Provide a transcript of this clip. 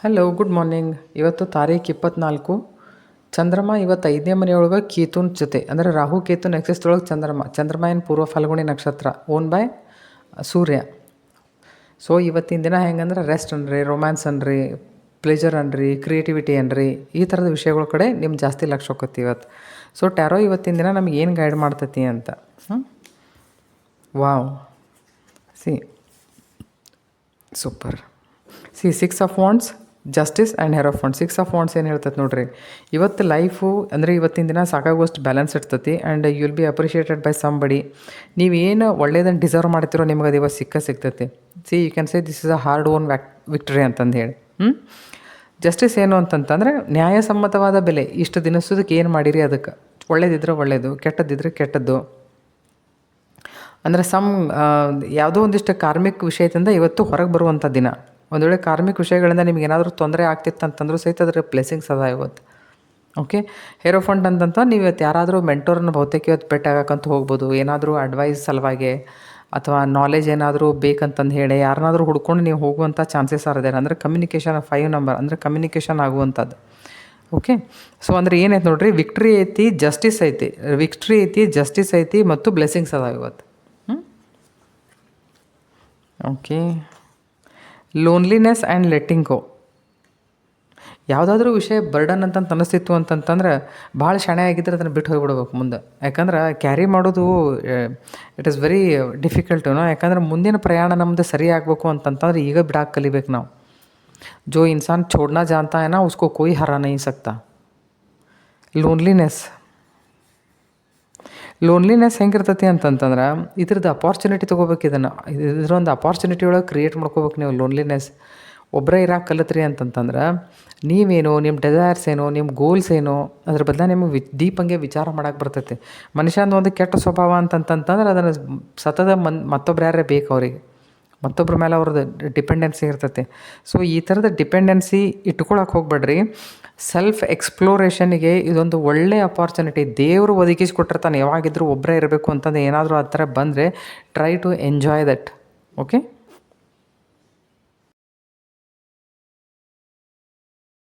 Hello good morning. ಇವತ್ತು ತಾರೀಖು 24. ಚಂದ್ರಮ ಇವತ್ತು 5ನೇ ಮನೆಯೊಳಗೆ ಕೇತುನ್ ಜೊತೆ, ಅಂದರೆ ರಾಹು ಕೇತು ನಕ್ಷತ್ರದೊಳಗೆ ಚಂದ್ರಮ ಏನು ಪೂರ್ವ ಫಲ್ಗುಣಿ ನಕ್ಷತ್ರ ಓನ್ ಬೈ ಸೂರ್ಯ. ಸೊ ಇವತ್ತಿನ ದಿನ ಹೆಂಗಂದ್ರೆ ರೆಸ್ಟ್ ಅನ್ರಿ, ರೊಮ್ಯಾನ್ಸ್ ಅನ್ರಿ, ಪ್ಲೇಜರ್ ಅನ್ರಿ, ಕ್ರಿಯೇಟಿವಿಟಿ ಅನ್ರಿ, ಈ ಥರದ ವಿಷಯಗಳ ಕಡೆ ನಿಮ್ಮ ಜಾಸ್ತಿ ಲಕ್ಷ್ಯ ಹೋಗತ್ತೆ ಇವತ್ತು. ಸೊ ಟ್ಯಾರೋ ಇವತ್ತಿನ ದಿನ ನಮ್ಗೆ ಏನು ಗೈಡ್ ಮಾಡ್ತೈತಿ ಅಂತ. Wow, see super. See 6 of wands, justice and hierophant. 6 of wands ಏನು ಹೇಳ್ತೈತೆ ನೋಡ್ರಿ, ಇವತ್ತು ಲೈಫು ಅಂದರೆ ಇವತ್ತಿನ ದಿನ ಸಾಕಾಗೋಷ್ಟು ಬ್ಯಾಲೆನ್ಸ್ ಇರ್ತೈತಿ and you will be appreciated by somebody. ನೀವೇನು ಒಳ್ಳೇದನ್ನು ಡಿಸರ್ವ್ ಮಾಡ್ತಿರೋ ನಿಮ್ಗೆ ಅದು ಇವತ್ತು ಸಿಗ್ತೈತಿ. See you can say this is a hard won victory ಅಂತಂದು ಹೇಳಿ. ಜಸ್ಟಿಸ್ ಏನು ಅಂತಂತಂದರೆ ನ್ಯಾಯಸಮ್ಮತವಾದ ಬೆಲೆ. ಇಷ್ಟು ದಿನಸೋದಕ್ಕೆ ಏನು ಮಾಡಿರಿ ಅದಕ್ಕೆ, ಒಳ್ಳೇದಿದ್ರೆ ಒಳ್ಳೆಯದು, ಕೆಟ್ಟದ್ದಿದ್ರೆ ಕೆಟ್ಟದ್ದು. ಅಂದರೆ ಯಾವುದೋ ಒಂದಿಷ್ಟು ಕಾರ್ಮಿಕ ವಿಷಯದಿಂದ ಇವತ್ತು ಹೊರಗೆ ಬರುವಂಥ ದಿನ. ಒಂದು ವೇಳೆ ಕಾರ್ಮಿಕ ವಿಷಯಗಳಿಂದ ನಿಮ್ಗೆ ಏನಾದರೂ ತೊಂದರೆ ಆಗ್ತಿತ್ತು ಅಂತಂದ್ರೂ ಸಹಿತ ಅದರ ಬ್ಲೆಸ್ಸಿಂಗ್ಸ್ ಅದ ಇವತ್ತು. ಓಕೆ. ಹೇರೋಫಂಟ್ ಅಂತಂತ ನೀವು ಇವತ್ತು ಯಾರಾದರೂ ಮೆಂಟೋರನ್ನ ಬಹುತೇಕ ಇವತ್ತು ಭೇಟಿಯಾಗಕ್ಕಂತ ಹೋಗ್ಬೋದು. ಏನಾದರೂ ಅಡ್ವೈಸ್ ಸಲುವಾಗಿ ಅಥವಾ ನಾಲೆಜ್ ಏನಾದರೂ ಬೇಕಂತಂದು ಹೇಳಿ ಯಾರನ್ನಾದರೂ ಹುಡ್ಕೊಂಡು ನೀವು ಹೋಗುವಂಥ ಚಾನ್ಸಸ್ ಇದೆ. ಅಂದರೆ ಕಮ್ಯುನಿಕೇಷನ್ 5 ನಂಬರ್ ಅಂದರೆ ಕಮ್ಯುನಿಕೇಷನ್ ಆಗುವಂಥದ್ದು. ಓಕೆ. ಸೊ ಅಂದರೆ ಏನೈತೆ ನೋಡ್ರಿ, ವಿಕ್ಟ್ರಿ ಐತಿ, ಜಸ್ಟಿಸ್ ಐತಿ, ಜಸ್ಟಿಸ್ ಐತಿ ಮತ್ತು ಬ್ಲೆಸ್ಸಿಂಗ್ಸ್ ಅದಾವೆ ಇವತ್ತು. ಓಕೆ. ಲೋನ್ಲಿನೆಸ್ ಆ್ಯಂಡ್ ಲೆಟ್ಟಿಂಗ್ ಗೋ. ಯಾವುದಾದ್ರೂ ವಿಷಯ ಬರ್ಡನ್ ಅಂತಂತ ಅನ್ನಿಸ್ತಿತ್ತು ಅಂತಂತಂದ್ರೆ ಭಾಳ ಶಾಣೆ ಆಗಿದ್ರೆ ಅದನ್ನು ಬಿಟ್ಟು ಹೋಗಿಬಿಡ್ಬೇಕು ಮುಂದೆ. ಯಾಕಂದ್ರೆ ಕ್ಯಾರಿ ಮಾಡೋದು ಇಟ್ ಈಸ್ ವೆರಿ ಡಿಫಿಕಲ್ಟು. ಯಾಕಂದ್ರೆ ಮುಂದಿನ ಪ್ರಯಾಣ ನಮ್ಮದು ಸರಿ ಆಗಬೇಕು ಅಂತಂತಂದ್ರೆ ಈಗ ಬಿಡಾಕೆ ಕಲಿಬೇಕು ನಾವು. ಜೋ ಇನ್ಸಾನ್ ಛೋಡ್ನಾ ಜಾನ್ತಾ है ना उसको कोई हरा नहीं सकता. ಲೋನ್ಲಿನೆಸ್ ಹೆಂಗಿರ್ತೈತಿ ಅಂತಂತಂದ್ರೆ ಇದ್ರದ್ದು ಅಪಾರ್ಚುನಿಟಿ ತೊಗೋಬೇಕು. ಇದರೊಂದು ಅಪಾರ್ಚುನಿಟಿ ಒಳಗೆ ಕ್ರಿಯೇಟ್ ಮಾಡ್ಕೋಬೇಕು ನೀವು. ಲೋನ್ಲಿನೆಸ್ ಒಬ್ಬರೇ ಇರೋಕೆ ಕಲಿತ್ರಿ ಅಂತಂತಂದ್ರೆ ನೀವೇನು, ನಿಮ್ಮ ಡಿಸೈರ್ಸ್ ಏನು, ನಿಮ್ಮ ಗೋಲ್ಸ್ ಏನು, ಅದ್ರ ಬದಲು ನಿಮಗೆ ಡೀಪಂಗೆ ವಿಚಾರ ಮಾಡೋಕೆ ಬರ್ತೈತಿ. ಮನುಷ್ಯಂದು ಒಂದು ಕೆಟ್ಟ ಸ್ವಭಾವ ಅಂತಂತಂದ್ರೆ ಅದನ್ನು ಸತತ ಮತ್ತೊಬ್ರು ಯಾರೇ ಬೇಕು ಅವರಿಗೆ, ಮತ್ತೊಬ್ಬರ ಮೇಲೆ ಅವ್ರದ್ದು ಡಿಪೆಂಡೆನ್ಸಿ ಇರ್ತೈತಿ. ಸೊ ಈ ಥರದ ಡಿಪೆಂಡೆನ್ಸಿ ಇಟ್ಕೊಳಕ್ಕೆ ಹೋಗ್ಬೇಡ್ರಿ. ಸೆಲ್ಫ್ ಎಕ್ಸ್ಪ್ಲೋರೇಷನ್ಗೆ ಇದೊಂದು ಒಳ್ಳೆಯ ಅಪಾರ್ಚುನಿಟಿ. ದೇವರು ಒದಗಿಸ್ಕೊಟ್ಟಿರ್ತಾನೆ. ಯಾವಾಗಿದ್ದರೂ ಒಬ್ಬರೇ ಇರಬೇಕು ಅಂತಂದು ಏನಾದರೂ ಆ ಥರ ಬಂದರೆ try to enjoy that. Okay.